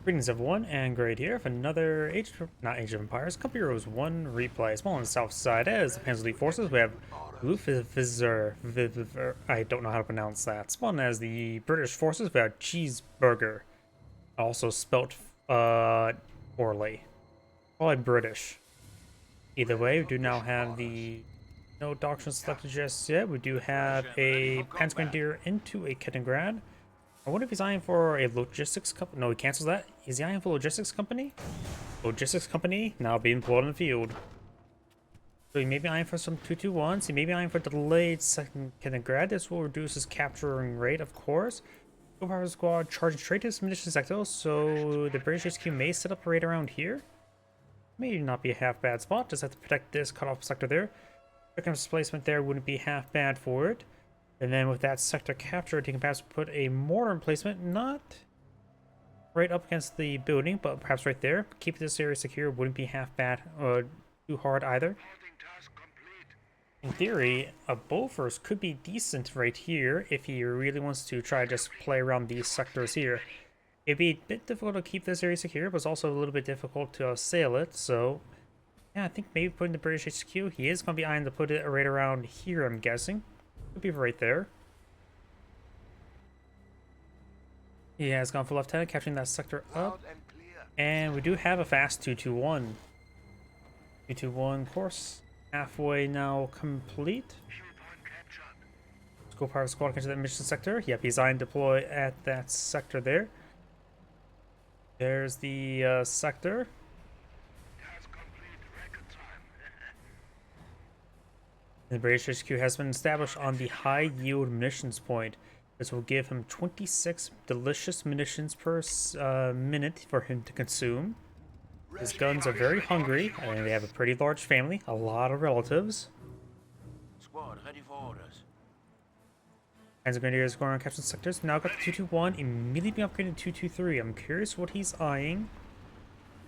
Greetings everyone, and Great here for another Age of Empires, Company Heroes 1 replay. Small on the south side as the Panzer Elite forces, we have Louziffer, I don't know how to pronounce that. Spawned as the British forces, we have Chezburgr, also spelt poorly. Probably British. Either way, we do now have the no doctrine selected just yet. We do have a Panzer into a Kettengrad. I wonder if he's eyeing for a logistics company. No, he cancels that. Is he eyeing for a logistics company? Logistics company now being employed in the field. So he may be eyeing for some 221s. He may be eyeing for delayed second Kettengrad. This will reduce his capturing rate, of course. Go power squad charging straight to his munitions sector. So the British HQ may set up right around here. May not be a half bad spot. Just have to protect this cutoff sector there. Second displacement there wouldn't be half bad for it. And then with that sector captured, he can perhaps put a mortar emplacement, not right up against the building, but perhaps right there. Keep this area secure wouldn't be half bad or too hard either. In theory, a Bofors could be decent right here if he really wants to try to just play around these sectors here. It'd be a bit difficult to keep this area secure, but it's also a little bit difficult to assail it, so yeah, I think maybe putting the British HQ, he is going to be eyeing to put it right around here, I'm guessing. Could be right there. He has gone for lieutenant, capturing that sector up. And we do have a fast 221. 221 course. Halfway now complete. Let's go power squad into that mission sector. Yep, he's eyeing deploy at that sector there. There's the sector. The British HQ has been established on the high-yield munitions point. This will give him 26 delicious munitions per minute for him to consume. His guns are very hungry, and they have a pretty large family, a lot of relatives. Squad ready for orders. Panzer Grenadiers going on capturing sectors. Now got the 221, immediately being upgraded to 223. I'm curious what he's eyeing.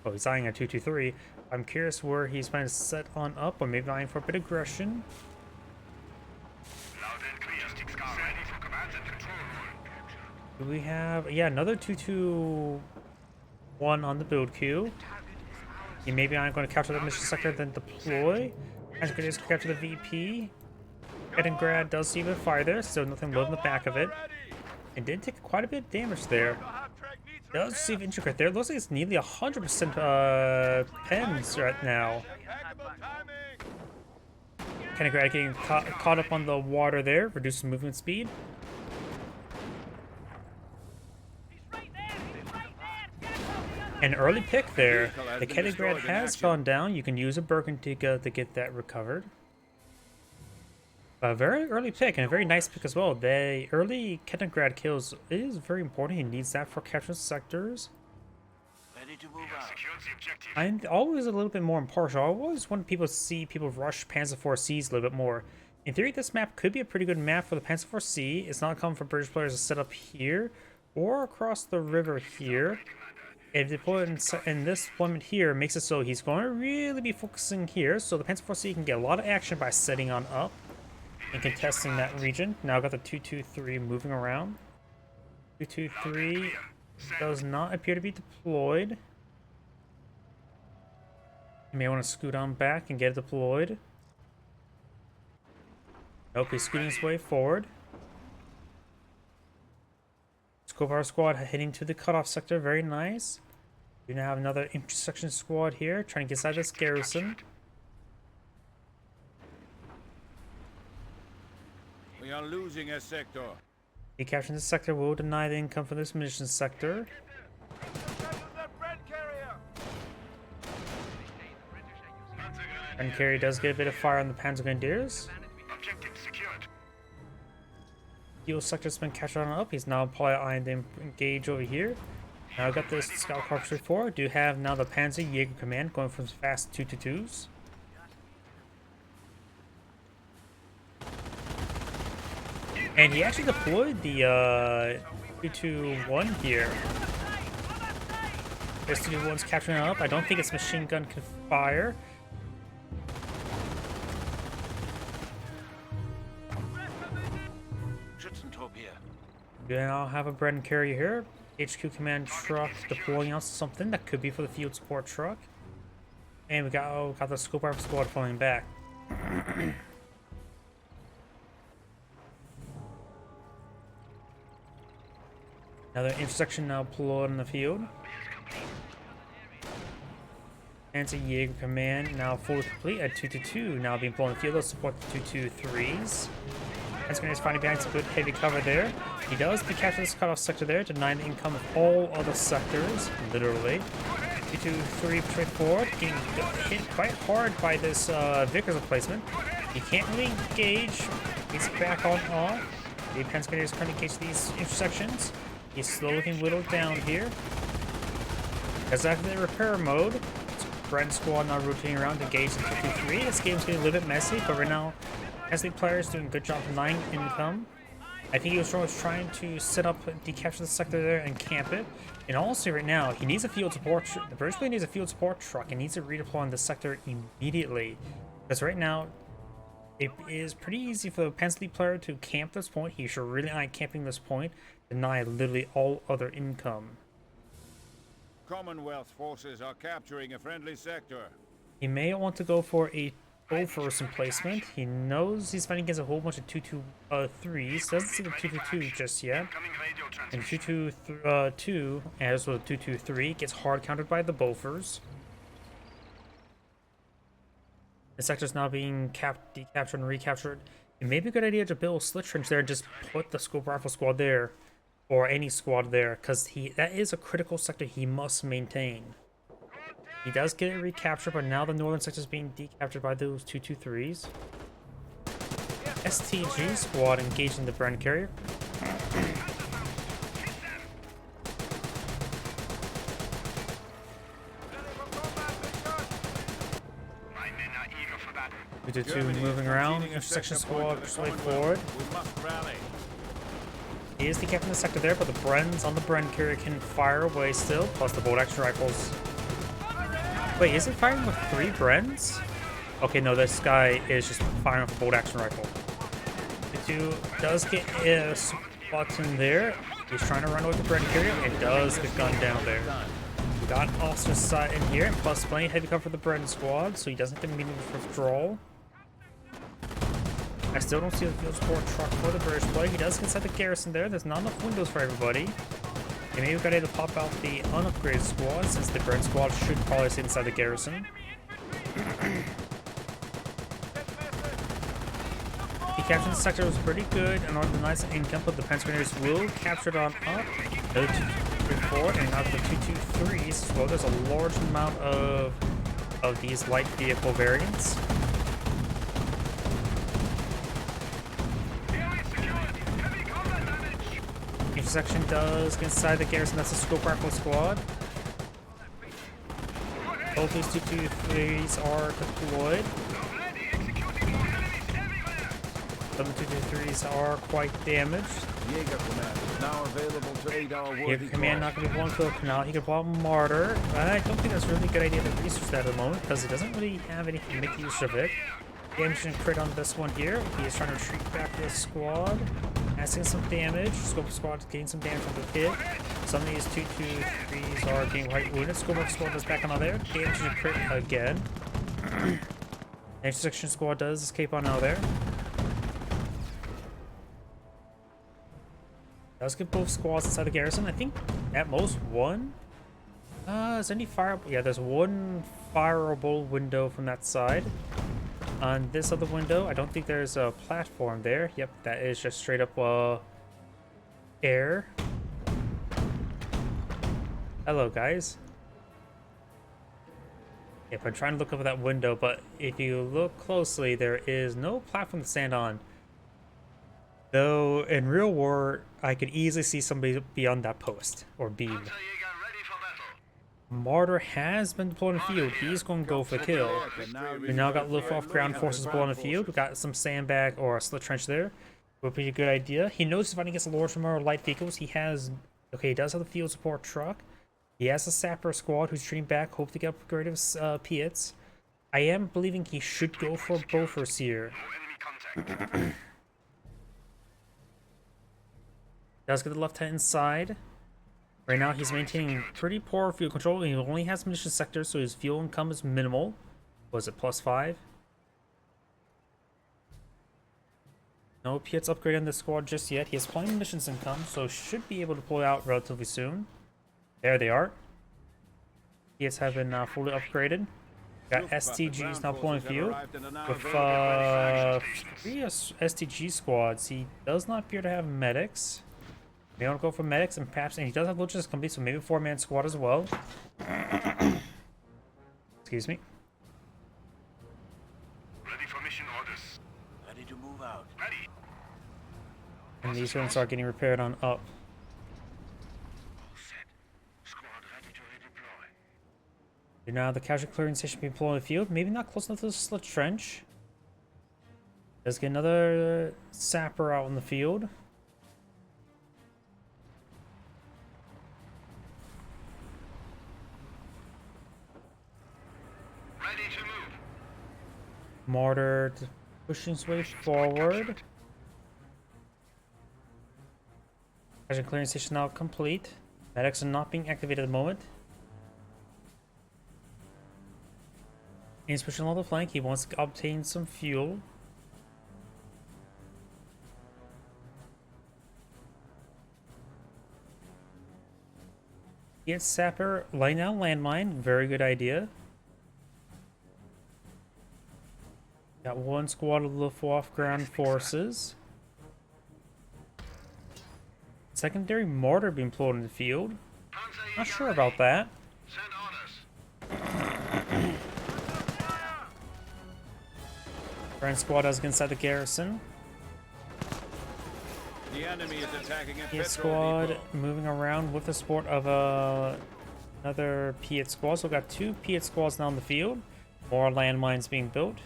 Oh, he's eyeing a 223. I'm curious where he's trying to set on up, or maybe eyeing for a bit of aggression. Do we have, yeah, another 221 on the build queue. He maybe I'm going to capture the mission sector, then deploy. As good as capture the VP. Kettengrad does see the fire there, so nothing low in the back of it. It did take quite a bit of damage there. Does receive intricate there. Looks like it's nearly 100% pens right now. Kettengrad getting caught up on the water there, reducing movement speed. An early pick there. The Kettengrad has gone down. You can use a Burgundiga to get that recovered. A very early pick and a very nice pick as well. The early Kettengrad kills is very important. He needs that for capturing sectors. Ready to move out. I'm always a little bit more impartial. I always want people to see people rush Panzer IV Cs a little bit more. In theory, this map could be a pretty good map for the Panzer IV C. It's not common for British players to set up here or across the river here. If they put in this deployment here, makes it so he's going to really be focusing here, so the Panzer IV C can get a lot of action by setting on up and contesting that region. Now got the 223 moving around. 223 does not appear to be deployed. You may want to scoot on back and get it deployed. Nope, he's scooting his way forward. Scope our squad heading to the cutoff sector, very nice. We now have another intersection squad here, trying to get inside this garrison. We are losing a sector. The capturing this sector will deny the income from this munitions sector. And carry does get a bit of fire on the Panzer Grenadiers. Fuel sector's been captured on up. He's now probably eyeing to engage over here. Now I've got this Scout Corps 4. Do have now the Panzer Jaeger Command going from fast 222s. And he actually deployed the 221 here. This 221's capturing up. I don't think its machine gun can fire. We now have a bread and carrier here. HQ command truck deploying out something that could be for the field support truck. And we got the scope rifle squad falling back. Another intersection now deployed in the field. Anti-Jaeger command now fully complete at 222. Now being deployed in the field to support the 223s. Panzer is finding behind some good heavy cover there. He does decapture this cutoff sector there, denying the income of all other sectors, literally. 223 straight forward, getting hit quite hard by this Vickers replacement. He can't really engage. He's back on off. The Panzer is trying to engage these intersections. He's slowly being whittled down here. As after the repair mode, Brent squad now rotating around to engage the 223. This game's getting a little bit messy, but right now, SD players doing a good job denying income. I think he was trying to set up, decapture the sector there and camp it. And also right now, he needs a field support. The British player needs a field support truck and needs to redeploy on the sector immediately. Because right now, it is pretty easy for the Panzer player to camp this point. He should really eye camping this point, deny literally all other income. Commonwealth forces are capturing a friendly sector. He may want to go for a first emplacement. He knows he's fighting against a whole bunch of 223s. Doesn't see the 222 just yet. And 222, as well as 223, gets hard countered by the Bofors. The sector's now being decaptured and recaptured. It may be a good idea to build a slit trench there and just put the scope rifle squad there. Or any squad there, because that is a critical sector he must maintain. He does get it recaptured, but now the northern sector is being decaptured by those 223s. STG squad engaging the Bren carrier. We did two moving around. Intersection squad straight forward. We must rally. He is decapitating the sector there, but the Brens on the Bren carrier can fire away still, plus the bolt action rifles. Wait, is it firing with 3 Brens? Okay, no, this guy is just firing with a bolt action rifle. The 2 does get a spot in there. He's trying to run with the Bren carrier and does get gunned down there. We got officer's side in here, and plus plenty of heavy cover for the Bren squad, so he doesn't get immediate withdrawal. I still don't see the field support truck for the British player. He does get inside the garrison there. There's not enough windows for everybody. They may have got able to pop out the unupgraded squad, since the Brent squad should probably stay inside the garrison. The capture the sector was pretty good and on the nice income, but the Panzer will capture it on up. The 234 and out the 223s as well. There's a large amount of these light vehicle variants. Section does get inside the garrison. That's a scope rifle squad. Both these 223s are deployed. Some 223s are quite damaged. Jaeger command is now available to aid our worthy Jaeger command not going to be blowing through a canal. He could blow up a martyr. I don't think that's really a good idea to research that at the moment, because he doesn't really have anything to make use of it. Damage and crit on this one here. He is trying to retreat back to the squad. Asking some damage. Scope squad getting some damage from the pit. Some of these 223s are getting quite wounded. Scope squad is back on there. Damage and crit again. Intersection squad does escape on out there. Does get both squads inside the garrison. I think at most one. Is any fire? Yeah, there's one fireable window from that side. On this other window, I don't think there's a platform there. Yep, that is just straight up air. Hello, guys. Yep, I'm trying to look up at that window, but if you look closely, there is no platform to stand on. Though in real war, I could easily see somebody beyond that post or beam. Martyr has been deployed in the field. He's going to go for the kill. We now got Luftwaffe ground forces deployed in the field. We got some sandbag or a slit trench there. Would be a good idea. He knows he's fighting against a large number of light vehicles. He has, okay, he does have the field support truck. He has a sapper squad who's shooting back. Hope to get upgraded Piets. I am believing he should go for Bofors here. Does get the left hand side. Right now, he's maintaining pretty poor fuel control. He only has munition sectors, so his fuel income is minimal. Was it +5? No Piet's upgrade in the squad just yet. He has plenty of missions income, so should be able to pull it out relatively soon. There they are. Piets have been fully upgraded. Got STGs now pulling field. With 3 STG squads, he does not appear to have medics. They don't go for medics, and perhaps, and he does have logistics complete, so maybe 4-man squad as well. Excuse me. Ready for mission orders. Ready to move out. Ready. And these units are getting repaired on up. All set. Squad ready to redeploy. Now the casualty clearing station being deployed in the field. Maybe not close enough to the slit trench. Let's get another sapper out in the field. Ready to move. Mortar pushing its way forward. Casualty clearing station now complete. Medics are not being activated at the moment. He's pushing along the flank. He wants to obtain some fuel. Get sapper laying down landmine. Very good idea. Got one squad of Luftwaffe ground forces. Secondary mortar being deployed in the field. Panzer, Not sure about that. send orders. Grand squad is inside the garrison. The enemy is attacking a Piet petrol squad depot. moving around with the support of another Piet squad. So we've got 2 Piet squads now in the field. More landmines being built.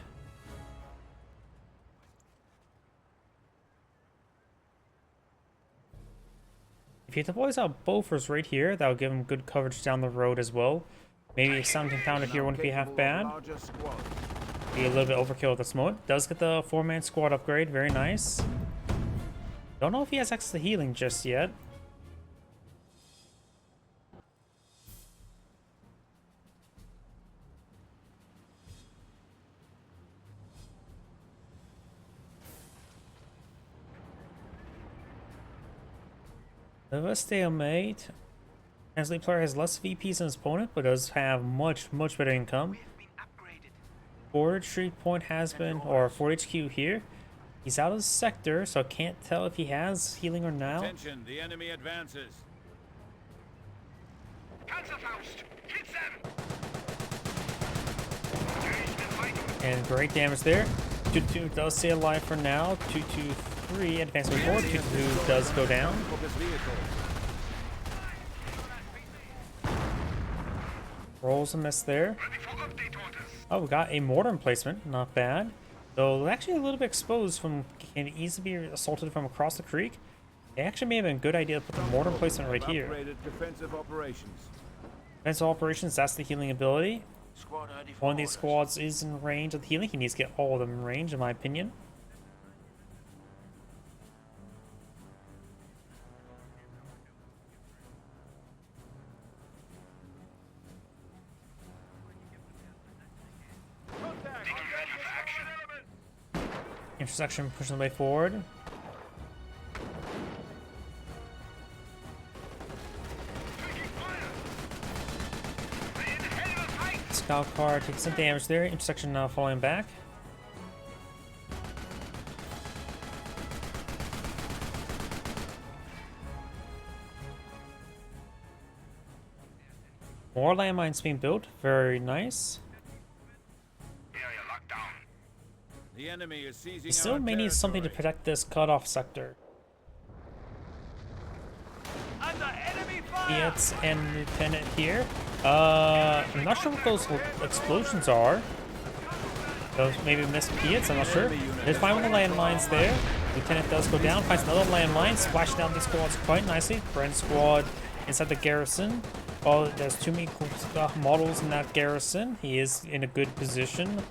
If he deploys out Bofors right here, that'll give him good coverage down the road as well. Maybe a sounding pounder here wouldn't be half bad. Larger squad. Be a little bit overkill at this moment. Does get the 4-man squad upgrade. Very nice. Don't know if he has access to healing just yet. The stalemate. Translate player has less VPs than his opponent, but does have much better income. Forward Street Point has been, or Fort HQ here. He's out of the sector, so I can't tell if he has healing or not. Attention, the enemy advances. Panzerfaust, hit them. And great damage there. 2-2 does stay alive for now. 2-2-3 advancing forward. 2-2 does go down. Of his vehicle. Rolls a miss there. Ready for update orders. Oh, we got a mortar emplacement. Not bad. Though actually a little bit exposed from, can easily be assaulted from across the creek. It actually may have been a good idea to put the mortar emplacement right here. Upgraded defensive operations. Defensive operations, that's the healing ability. Squad ready for One of these orders. squads is in range of the healing. He needs to get all of them in range, in my opinion. Contact. Ready for action. Intersection pushing the way forward. Taking fire. We're in hell of a fight. Scout car takes some damage there. Intersection now falling back. More landmines being built. Very nice. Area locked down. The enemy is seizing He still our may need something to territory. protect this cutoff sector. Under enemy fire. Piet's and Lieutenant here. I'm not sure what those explosions are. Those maybe missed Piet's, I'm not sure. There's find one of the landmines there. Lieutenant does go down, finds another landmine, splash down these squads quite nicely. Friend squad inside the garrison. Oh, there's too many models in that garrison. He is in a good position.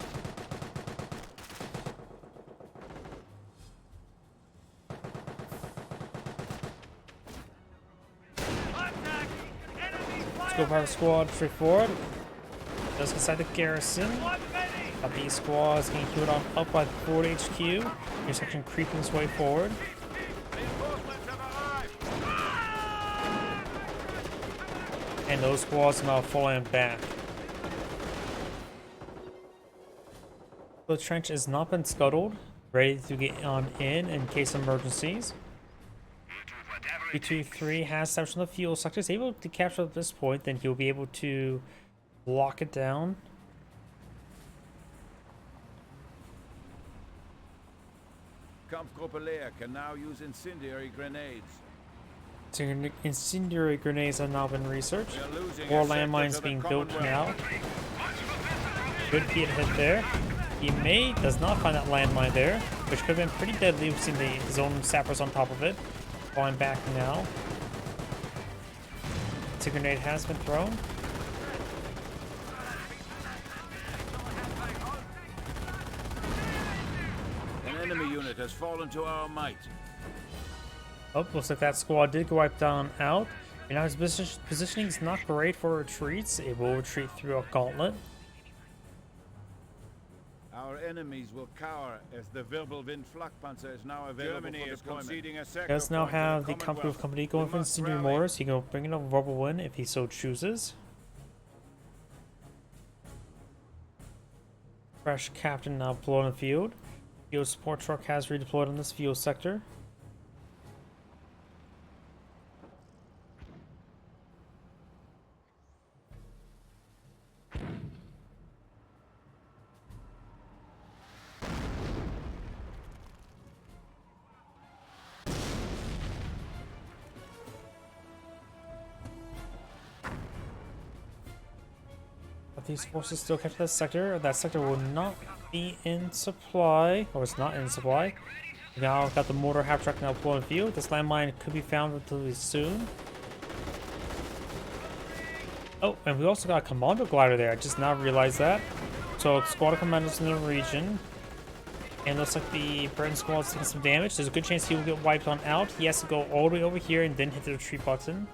Contact. Scope Power Squad straightforward. Just inside the garrison. These squads getting queued on up by the forward HQ. Your section creeping its way forward. Reinforcements have arrived. And those squads are now falling back. The trench has not been scuttled, ready to get on in case of emergencies. B23 has established the fuel sector. Is able to capture at this point, then he'll be able to lock it down. Kampfgruppe Leer can now use incendiary grenades. So incendiary grenades have now been researched. We are losing More a sector landmines to the being built Commonwealth. now. Good hit there. He does not find that landmine there, which could have been pretty deadly. We've seen the zone sappers on top of it. Falling back now. A grenade has been thrown. An enemy unit has fallen to our might. Oh, looks like that squad did go wiped down out. And now his positioning is not great for retreats. It will retreat through a gauntlet. Our enemies will cower as the Wirbelwind flak Panzer is now available. Germany is conceding a sector. He does now point to have the Commonwealth. Commonwealth Company going We for must incendiary rally. mortars. He can bring in a Wirbelwind if he so chooses. Fresh captain now deployed on the field. Field support truck has redeployed on this field sector. But these forces still capture that sector. That sector will not be in supply, or it's not in supply. We now got the mortar half track now deployed in the field. This landmine could be found relatively soon. Oh, and we also got a commando glider there. I just now realized that. So squad of commandos in the region. And looks like the Britain squad's taking some damage. There's a good chance he will get wiped on out. He has to go all the way over here and then hit the retreat button.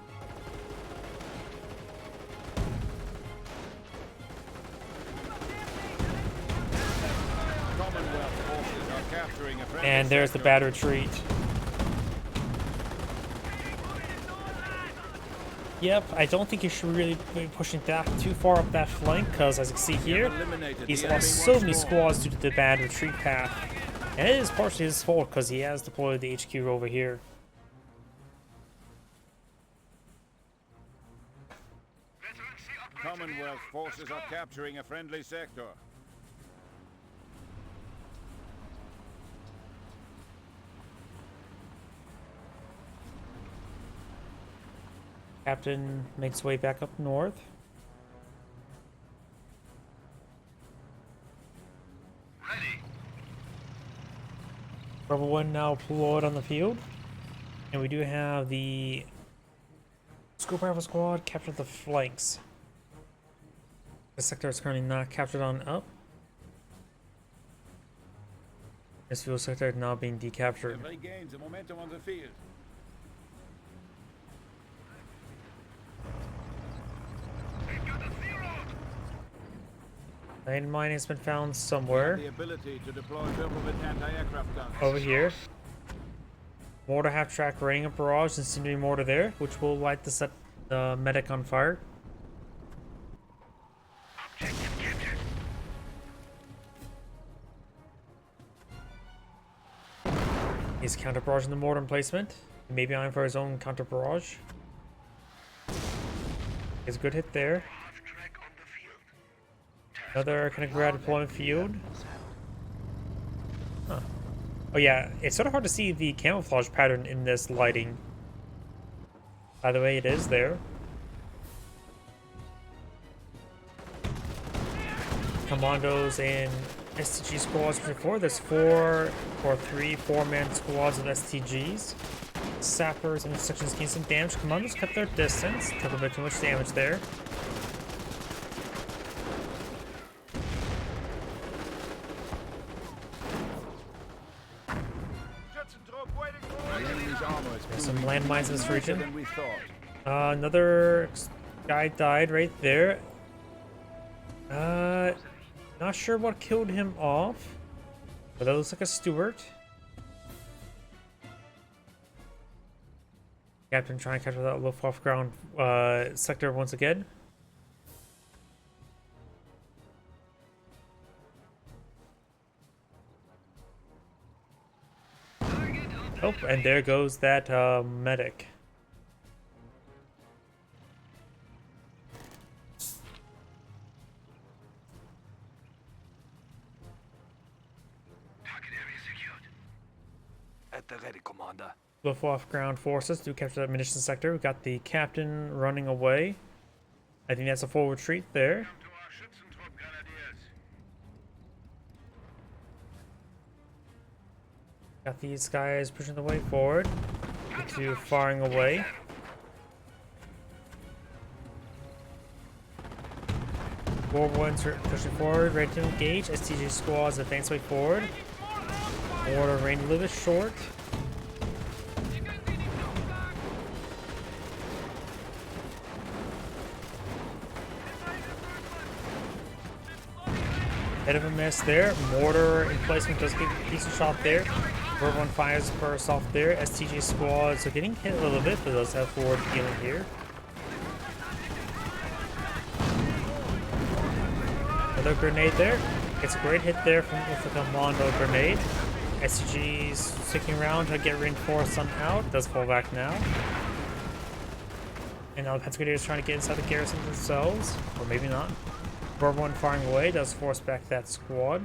Commonwealth forces are capturing a friendly And there's the sector. bad retreat. Yep, I don't think you should really be pushing that too far up that flank, because as you can see here, Eliminated he's the lost enemy so once many more. squads due to the bad retreat path. And it is partially his fault, because he has deployed the HQ over here. Commonwealth forces are capturing a friendly sector. Captain makes his way back up north. Ready. Rebel 1 now deployed on the field. And we do have the Scoop Rifle Squad capture the flanks. The sector is currently not captured on up. This field sector is now being decaptured. Have regained the momentum on the field. We've got a zero. Landmine has been found somewhere. The ability to deploy Wirbelwind anti-aircraft guns. Over here. Mortar half track raining a barrage, incendiary mortar there, which will light the medic on fire. Objective captured. He's counter barraging the mortar emplacement. He may be eyeing for his own counter barrage. It's a good hit there. Half track on the field. Another kind of grad deployment field. Huh. Oh yeah, it's sort of hard to see the camouflage pattern in this lighting. By the way, it is there. Commandos and STG squads before. There's 4-man squads of STGs. Sappers and sections gained some damage. Commandos kept their distance. Took a bit too much damage there. The enemy's armor is Some proving landmines in this weaker region. than we thought. Another Guy died right there. Not sure what killed him off, but that looks like a Stuart. Captain trying to capture that Luftwaffe ground sector once again. Oh, and there goes that medic. Target area secured. At the ready, Commander. Luftwaffe ground forces do capture that munitions sector. We got the captain running away. I think that's a full retreat there. Come to our Schützentrupp, Grenadiers. Got these guys pushing the way forward. To firing away. Warbones are pushing forward, ready to engage. STG squads advance way forward. Order range a little bit short. Bit of a miss there. Mortar emplacement does get a decent shot there. Everyone fires burst off there. STG squads are getting hit a little bit, but those have forward healing here. Another grenade there. Gets a great hit there from with the commando grenade. STG's sticking around to get reinforced somehow. Does fall back now. And now the Panzer Grenadiers trying to get inside the garrison themselves. Or maybe not. One firing away does force back that squad.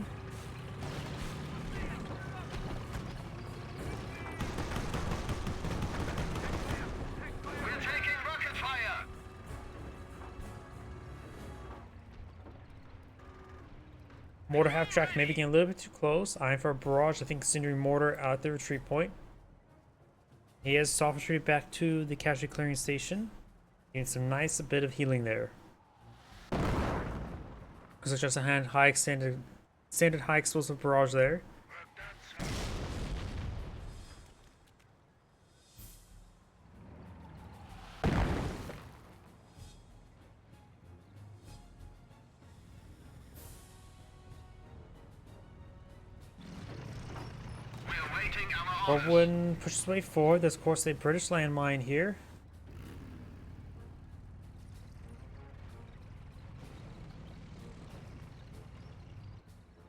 We're taking rocket fire. Mortar half track maybe getting a little bit too close. Eyeing for a barrage. I think incendiary mortar at the retreat point. He has soft retreat back to the casualty clearing station. Getting some nice bit of healing there. Because it's just a high standard high explosive barrage there. Whirlwind pushes way forward. There's of course a British landmine here.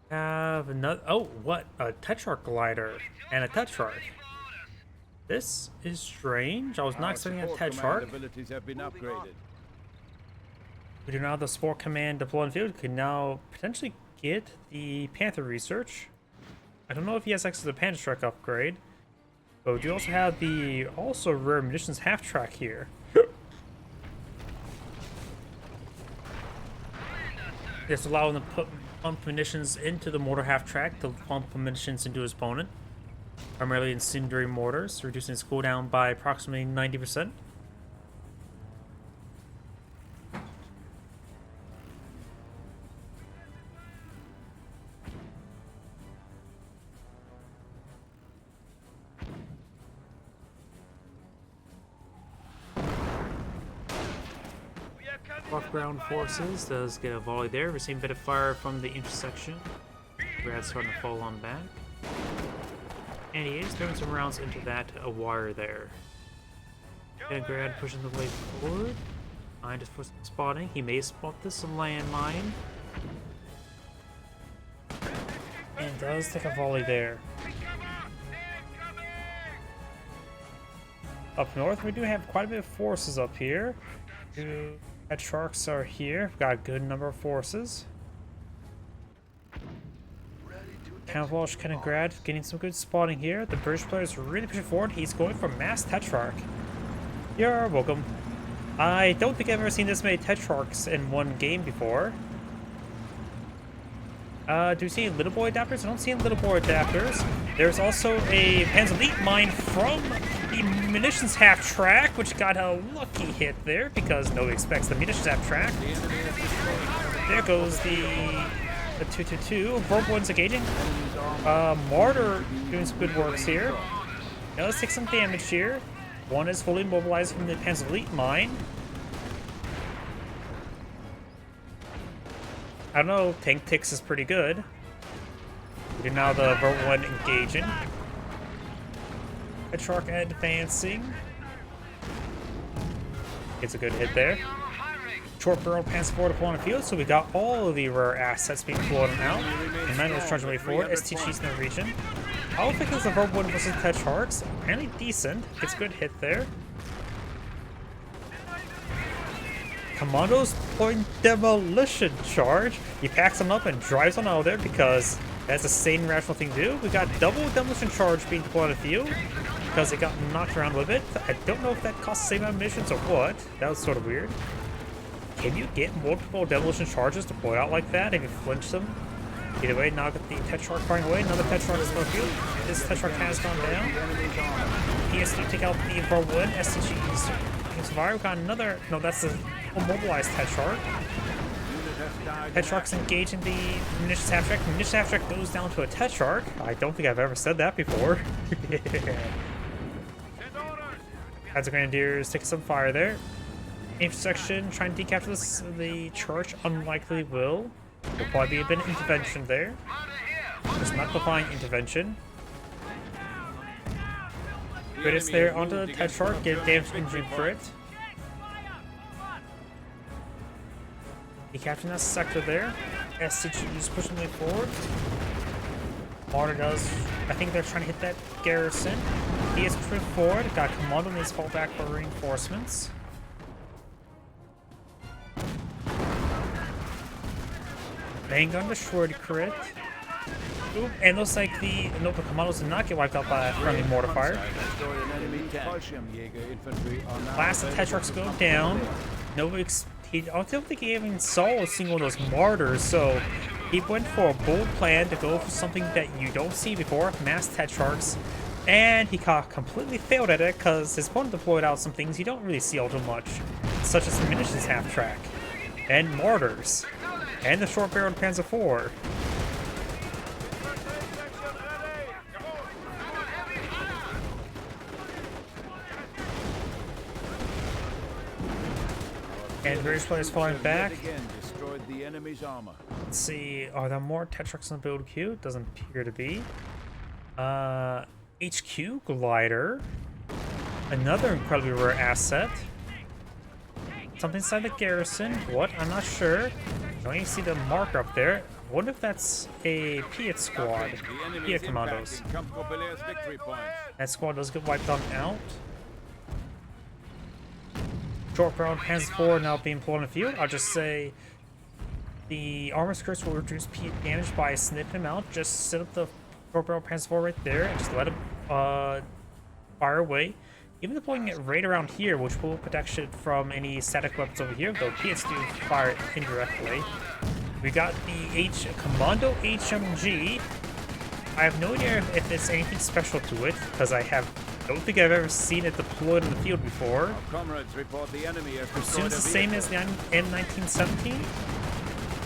Have another. Oh, what? A Tetrarch glider and a Tetrarch. This is strange. I was not expecting a Tetrarch. Abilities have been upgraded. We do now have the Spore Command deployed in field. Can now potentially get the Panther research. I don't know if he has access to the Panzer upgrade. But we do also have the rare munitions half track here. It's allowing them to pump munitions into the mortar half track to pump munitions into his opponent. Primarily incendiary mortars, reducing its cooldown by approximately 90%. Off ground forces does get a volley there. Receiving a bit of fire from the intersection. Grad's starting to fall on back. And he is throwing some rounds into that wire there. And Grad pushing the way forward. Behind us for some spotting. He may spot this landmine. And does take a volley there. Up north, we do have quite a bit of forces up here. Sharks are here. We've got a good number of forces. Camouflage Kaliningrad getting some good spotting here. The British player is really pushing forward. He's going for mass Tetrarch. You're welcome. I don't think I've ever seen this many Tetrarchs in one game before. Do you see little boy adapters? I don't see any little boy adapters. There's also a Panzer Elite mine from the munitions half track, which got a lucky hit there because nobody expects the munitions half track. There goes the 222. Both ones engaging. Martyr doing some good works here. Now let's take some damage here. One is fully mobilized from the Panzer Elite mine. I don't know, tank ticks is pretty good. We do now the Vert 1 engaging. Petrarch advancing. Gets a good hit there. Short barrel Panzer forward to pull on the field, so we got all of the rare assets being pulled out. And Manuel's charging way forward, STG's in the region. I don't think it's a Vert 1 versus Petrarchs. Apparently decent. Gets a good hit there. Commando's point demolition charge. He packs them up and drives on out of there because that's a sane, rational thing to do. We got double demolition charge being deployed on the field because it got knocked around a little bit. I don't know if that costs the same amount of missions or what. That was sort of weird. Can you get multiple demolition charges deployed out like that if you flinch them? Either way, now got the Tetrarch firing away. Another Tetrarch is on the field. This Tetrarch has gone down. PSD take out the Vert 1. STG's survivor. We got another. No, that's the immobilized Tetrarch. Tetrarch's engaging the munitions half-track. Munitions half-track goes down to a Tetrarch. I don't think I've ever said that before. As the Grenadiers take some fire there. Intersection, trying to decapture this. The charge unlikely will. There'll probably be a bit of intervention there. It's not defying intervention. But it's there onto the Tetrarch, get damage injury for it. Decapturing that sector there. SCG is pushing way forward. Martyr does. I think they're trying to hit that garrison. He is pushing forward. Got Commando needs to fall back for reinforcements. Handgun destroyed crit. Oop, and looks like the Noble Commandos did not get wiped out by a friendly mortar fire. Last of Tetrarchs go down. Nobody. I don't think he even saw a single of those martyrs, so he went for a bold plan to go for something that you don't see before, mass Tetrarchs, and he completely failed at it because his opponent deployed out some things you don't really see all too much, such as the munitions half-track, and mortars, and the short-barreled Panzer IV. And British players falling back. Let's see, are there more Tetrarchs in the build queue? Doesn't appear to be. HQ glider. Another incredibly rare asset. Something inside the garrison. What? I'm not sure. Don't even see the marker up there. I wonder if that's a Piet squad. Piet commandos. That squad does get wiped on out. Short barrel Panzer IV now being pulled on the field. I'll just say the armor skirts will reduce damage by snipping him out. Just set up the short barrel Panzer IV right there and just let him fire away. Even deploying it right around here, which will protect it from any static weapons over here, though Piets do fire indirectly. We got the Commando HMG. I have no idea if it's anything special to it, because I don't think I've ever seen it deployed in the field before. I assume it's the same as the M1917,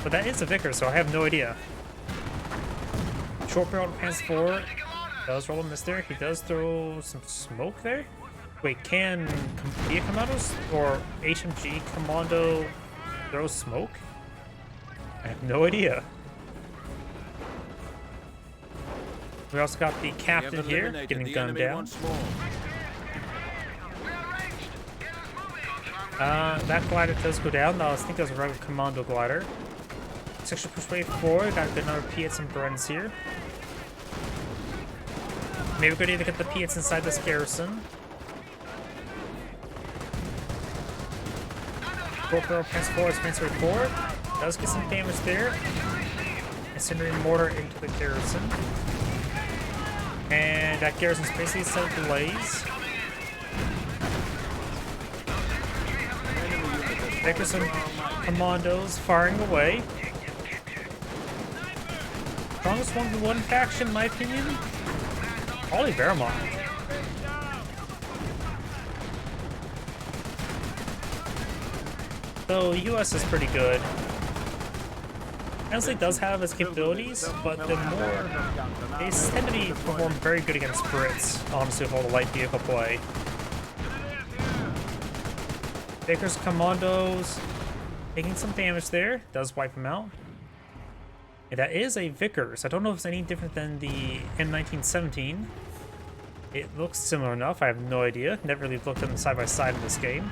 but that is a Vickers, so I have no idea. Short barrel Panzer IV does roll a miss there. He does throw some smoke there. Wait, can Piet Commandos or HMG Commando throw smoke? I have no idea. We also got the captain here, getting gunned down. That glider does go down. No, I think that was a regular commando glider. Section push way forward. Got another Piets and Brens here. Maybe we could either get the Piets inside this garrison. Short barrel Panzer IV is transferred forward. Does get some damage there. Incendiary mortar into the garrison. And that garrison's basically set ablaze. There are some commandos firing away. Strongest 1v1 faction, in my opinion. Probably Vermont. So US is pretty good. Honestly, does have its capabilities, but they tend to perform very good against Brits, honestly, with all the light vehicle play. Baker's commandos taking some damage there, does wipe him out. And that is a Vickers. I don't know if it's any different than the M1917. It looks similar enough. I have no idea. Never really looked at them side by side in this game.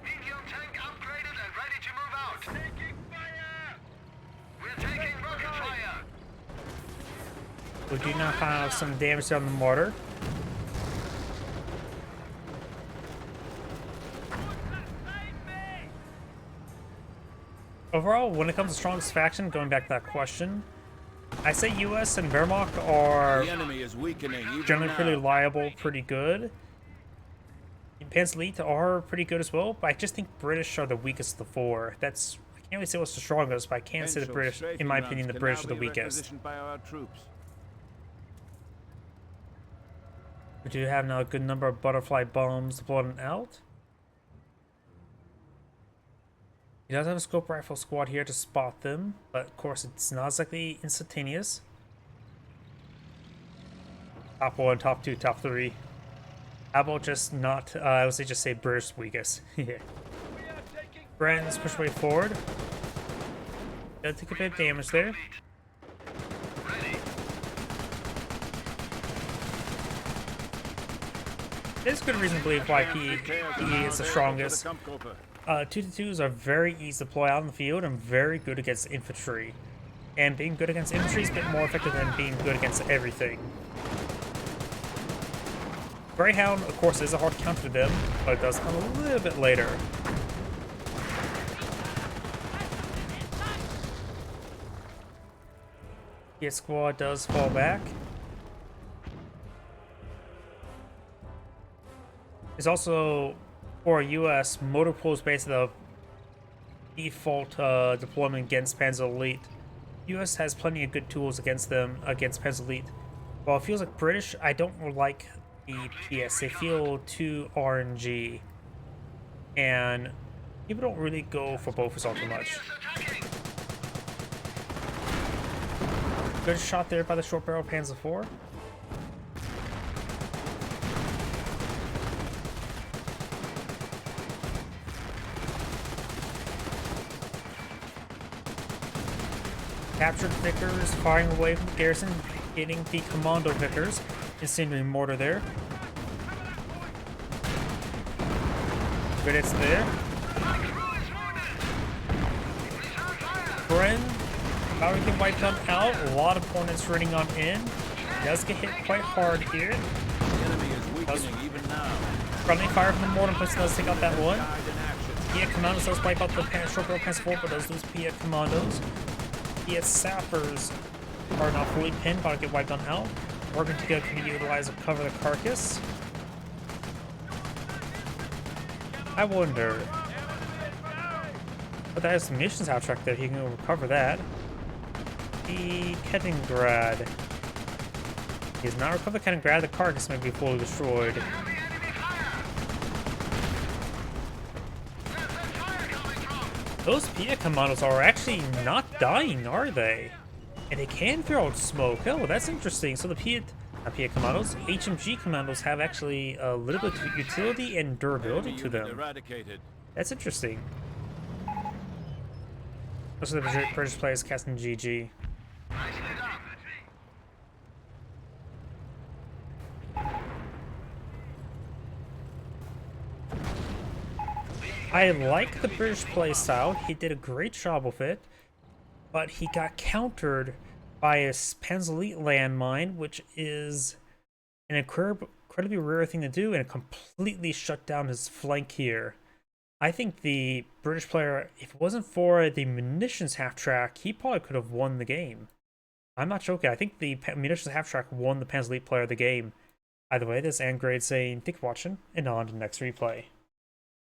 Medium tank upgraded and ready to move out. Taking fire! We're taking rocket fire! We do now have some damage on the mortar. Overall, when it comes to strongest faction, going back to that question, I say US and Wehrmacht are The enemy is weakening even generally now. pretty reliable, pretty good. Panzer Elite are pretty good as well, but I just think British are the weakest of the four. That's, I can't really say what's the strongest, but I can say the Potential British, strafing in my runs opinion, the can British now are the be weakest. requisitioned by our troops. We do have now a good number of butterfly bombs deployed out. He does have a scope rifle squad here to spot them, but of course it's not exactly instantaneous. Top 1, top 2, top 3. How about just not, I would say just say British weakest. Yeah. Brandon's push way forward. Does take a bit of damage there. Ready. There's good reason to believe why PE is the strongest. 2-2s are very easy to deploy out in the field and very good against infantry. And being good against infantry is a bit more effective than being good against everything. Greyhound, of course, is a hard counter to them, but it does come a little bit later. Hit squad does fall back. There's also, for US, motor pool is basically the default deployment against Panzer Elite. US has plenty of good tools against them, against Panzer Elite. While it feels like British, I don't like the PS. They feel too RNG. And people don't really go for both as all too much. Good shot there by the short barrel Panzer IV. Captured Vickers, firing away from the garrison, getting the commando Vickers. Incendiary mortar there. Good hits there. Bren, how we can wipe them out. A lot of opponents running on in. Does get hit quite hard here. The enemy is weakening even now. Friendly fire from the mortar plus does take out that one. Pia Commandos does wipe out the short barrel Panzer IV, but does lose Pia Commandos. Pia Sappers are not fully pinned, but get wiped on out. Working together can utilize to cover the carcass. I wonder. But that is the missions abstract there, he can recover that. The Kettingrad. He has not recovered the Kettingrad, the carcass may be fully destroyed. Those Pia Commandos are actually not dying, are they? And they can throw out smoke. Oh, that's interesting. So the Pia Commandos, HMG Commandos have actually a little bit of utility and durability to them. Eradicated. That's interesting. Most of the British players casting GG. I like the British playstyle. He did a great job with it, but he got countered by a Panzer Elite landmine, which is an incredibly rare thing to do, and it completely shut down his flank here. I think the British player, if it wasn't for the munitions half-track, he probably could have won the game. I'm not joking. I think the munitions half-track won the Panzer Elite player of the game. Either way, this is Angrade saying, thank you for watching, and on to the next replay.